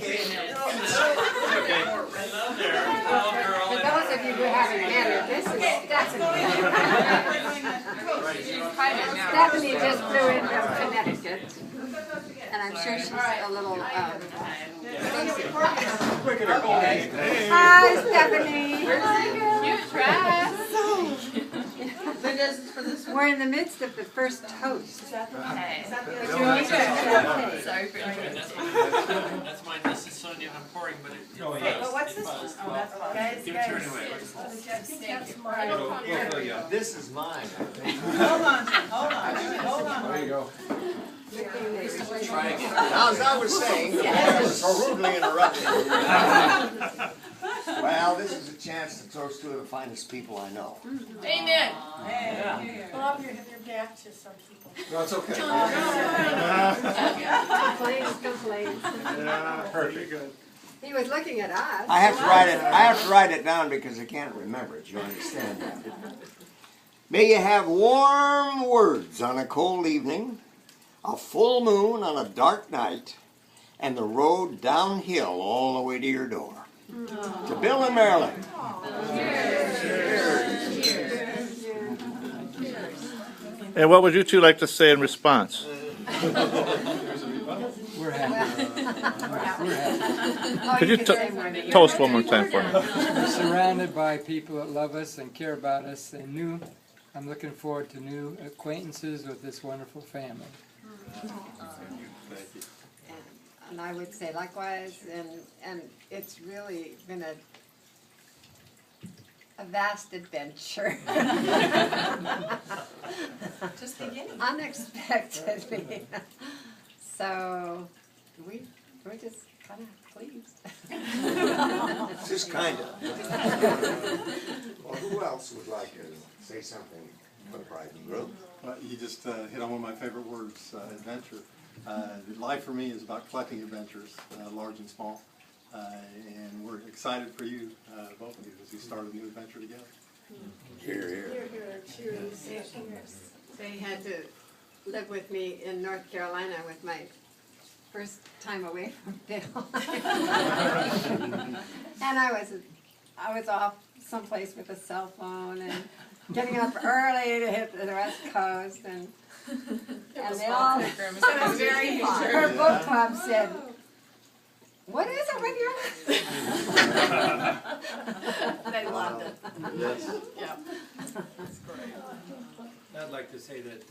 Okay. For those of you who haven't met her, this is Stephanie. Stephanie just flew in from Connecticut, and I'm sure she's a little crazy. Hi, Stephanie. Cute dress. We're in the midst of the first toast. Okay. Sorry for interrupting. That's mine. This is Sonia. I'm pouring, but it. Oh, yeah. But what's this one? Oh, that's one. Guys, Give it to her anyway. This is mine, I think. Hold on. There you go. Try again. Now, as I was saying, I was so rudely interrupted. Well, this is a chance to toast two of the finest people I know. Amen. Hey, pull up your back to some people. No, it's okay. Complaints. Perfect. He was looking at us. I have to write it down because I can't remember it. You understand that? May you have warm words on a cold evening, a full moon on a dark night, and the road downhill all the way to your door. To Bill and Marilyn. And what would you two like to say in response? We're happy. Oh, Could you toast one more time for me? We're surrounded by people that love us and care about us, and I'm looking forward to new acquaintances with this wonderful family. And I would say likewise, and it's really been a vast adventure. Just beginning. Unexpectedly. So we're just kind of pleased. Just kind of. Well, who else would like to say something for the bride and groom? You just hit on one of my favorite words, adventure. Life for me is about collecting adventures, large and small. And we're excited for you, both of you, as you start a new adventure together. Here, here. Cheers. They had to live with me in North Carolina with my first time away from Bill. And I was off someplace with a cell phone and getting up early to hit the West Coast, and they all, her book club said, "What is it with you?" They loved it. Yes. Yeah. I'd like to say that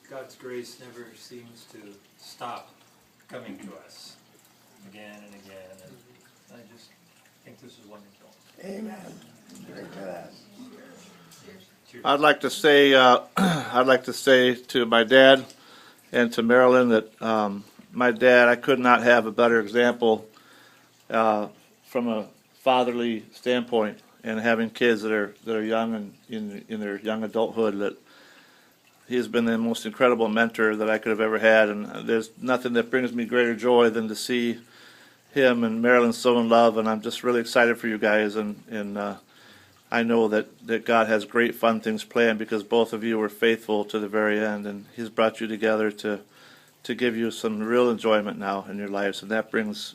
God's grace never seems to stop coming to us again and again, and I just think this is wonderful. Amen. Drink to that. Cheers. I'd like to say to my dad and to Marilyn that my dad, I could not have a better example from a fatherly standpoint, and having kids that are young and in their young adulthood, that he has been the most incredible mentor that I could have ever had, and there's nothing that brings me greater joy than to see him and Marilyn so in love, and I'm just really excited for you guys, and I know that God has great fun things planned because both of you were faithful to the very end, and He's brought you together to give you some real enjoyment now in your lives, and that brings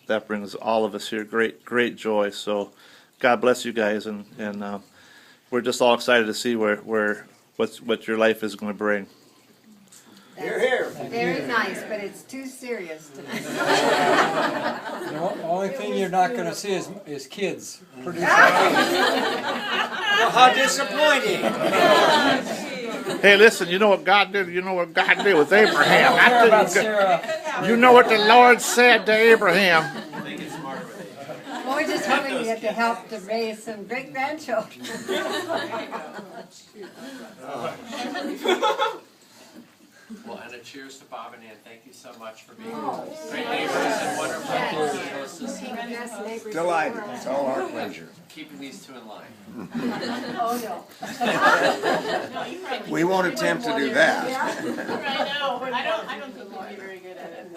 all of us here great joy. So God bless you guys, and we're just all excited to see what your life is going to bring. Here, here. Very nice, but it's too serious tonight. The only thing you're not going to see is kids producing. Well, how disappointing. Hey, listen, you know what God did? You know what God did with Abraham? Care about Sarah. You know what the Lord said to Abraham? I think it's smarter with it. Well, we're just hoping to get to help to raise some great grandchildren. Well, and a cheers to Bob and Ann. Thank you so much for being great neighbors and wonderful hostesses. Delighted. It's all our pleasure. Keeping these two in line. Oh, no. We won't attempt to do that. I know. I don't think we'd be very good at it.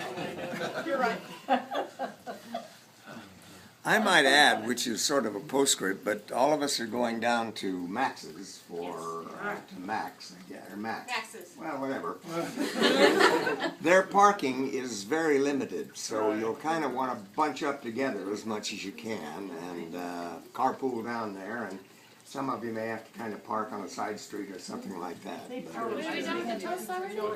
I I might add, which is sort of a postscript, but all of us are going down to Max's for, to Max, I guess, or Max. Max's. Well, whatever. Their parking is very limited, so you'll kind of want to bunch up together as much as you can and carpool down there. And some of you may have to kind of park on a side street or something like that. Are we done with the toast already? No.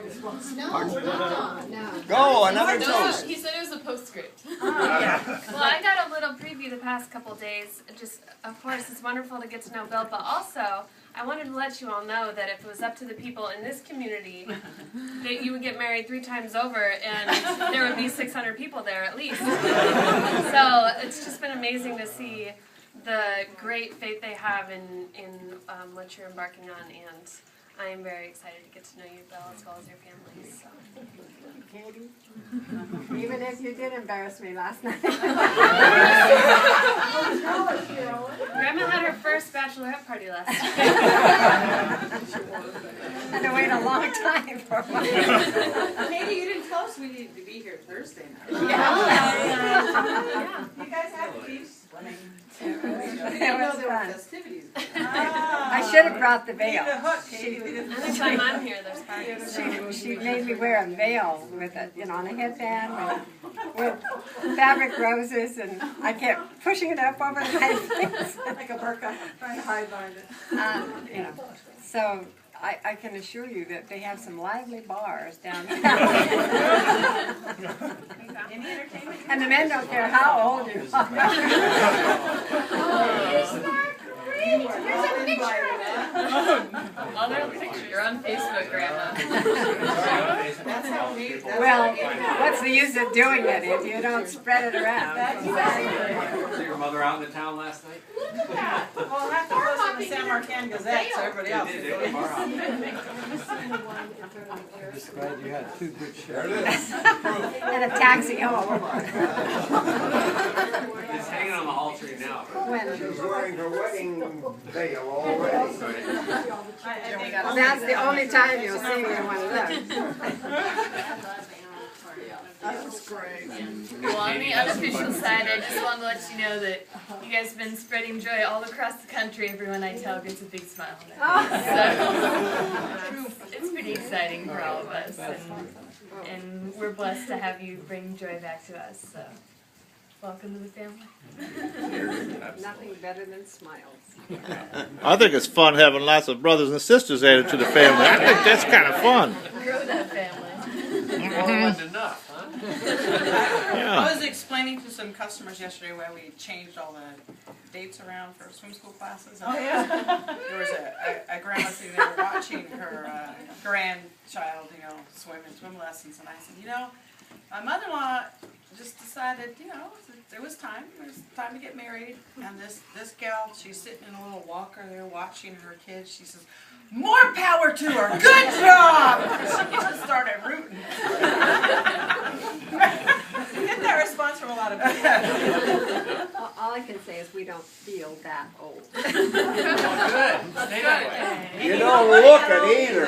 Go, another No, toast. he said it was a postscript. Well, I got a little preview the past couple days. Just, of course, it's wonderful to get to know Bill, but also I wanted to let you all know that if it was up to the people in this community, that you would get married 3 times over, and there would be 600 people there at least. So it's just been amazing to see the great faith they have in what you're embarking on, and I am very excited to get to know you, Bill, as well as your families. So. Katie, even if you did embarrass me last night. Grandma had her first bachelorette party last night. Had to wait a long time for one. Katie, you didn't tell us we needed to be here Thursday night. Yeah. You guys have to be swimming. It know was there were fun. festivities. I should have brought the veil. Anytime I'm here, there's parties. She made me wear a veil with a, on a headband with fabric roses, and I kept pushing it up over my face. Like a burqa, trying to hide behind it. So I can assure you that they have some lively bars downtown. Any entertainment? And the men don't care how old you are. Here's a picture of it. Another picture. You're on Facebook, Grandma. That's how we. Well, what's the use of doing it if you don't spread it around? So your mother out in the town last night? Yeah. Well, I'll have to post in the San Marcan Gazette so everybody else They can did, they were far out. I'm just glad you had 2 good shows. There it is. And a taxi home. It's hanging on the hall tree now. When? She's wearing her wedding veil already. That's the only time you'll see me in one of those. That was great. Well, on the unofficial side, I just wanted to let you know that you guys have been spreading joy all across the country. Everyone I tell gets a big smile on their face. So it's pretty exciting for all of us, and we're blessed to have you bring joy back to us. So welcome to the family. Nothing better than smiles. I think it's fun having lots of brothers and sisters added to the family. I think that's kind of fun. Grow that family. Well, it wasn't enough, huh? Yeah. I was explaining to some customers yesterday why we changed all the dates around for swim school classes. Oh, yeah. There was a grandma sitting there watching her grandchild, swim in swim lessons, and I said, my mother-in-law just decided, it was time to get married, and this gal, she's sitting in a little walker there watching her kids. She says, "More power to her. Good job." She just started rooting. Get that response from a lot of people. All I can say is we don't feel that old. Well, good. Stay that way. You don't look it either.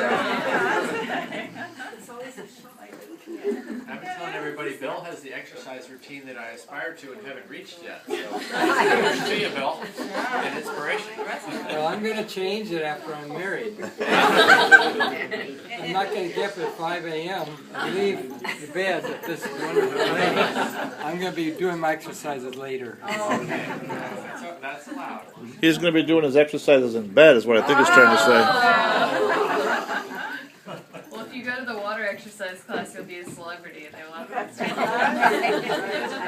I've been telling everybody, Bill has the exercise routine that I aspire to and haven't reached yet. So, here's to you, Bill. An inspiration. Well, I'm going to change it after I'm married. I'm not going to get up at 5 a.m. and leave the bed at this wonderful place. I'm going to be doing my exercises later. Okay. That's allowed. He's going to be doing his exercises in bed, is what I think he's trying to say. Well, if you go to the water exercise class, you'll be a celebrity, and they will have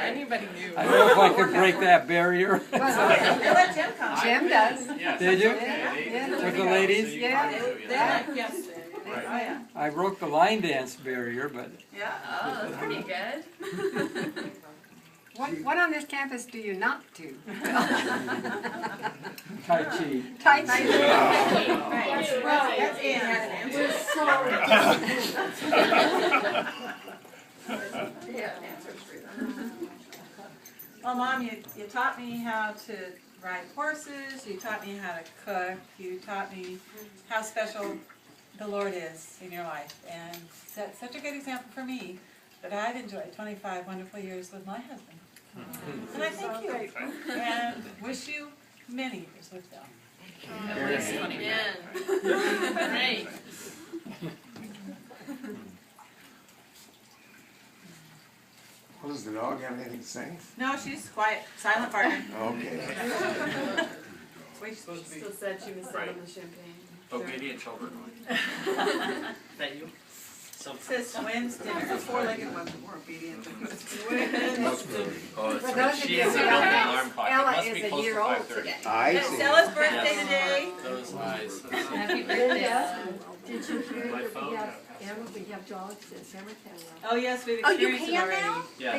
anybody knew. I don't know if I could break that barrier. Let Jim come. Jim does. Yes, Did you? okay. With the ladies? Yeah. Yes. Right. Oh, yeah. I broke the line dance barrier, but Yeah. Oh, that's pretty good. What on this campus do you not do? Tai Chi. Tai Chi. Right. Well, that's Ian had an answer. Well, Mom, you taught me how to ride horses, you taught me how to cook, you taught me how special the Lord is in your life, and set such a good example for me that I've enjoyed 25 wonderful years with my husband. And I thank you, April, and wish you many years with Bill. Great. Well, does the dog have anything to say? No, she's quiet, silent partner. Okay. Wait, she's supposed to be. Still said she was selling the champagne. Obedient children. That you? Says twins dinner. Four-legged ones are more obedient than twins. Oh, that's For right. those of She you is who a don't building know, alarm clock. It Ella must is be a close year to old 5:30. today. I It's see. Ella's birthday today. Those eyes. Happy birthday. Did you hear My that phone we got have dogs in Hamilton? Oh, yes, we've Oh, you experienced it can already. now? Yeah.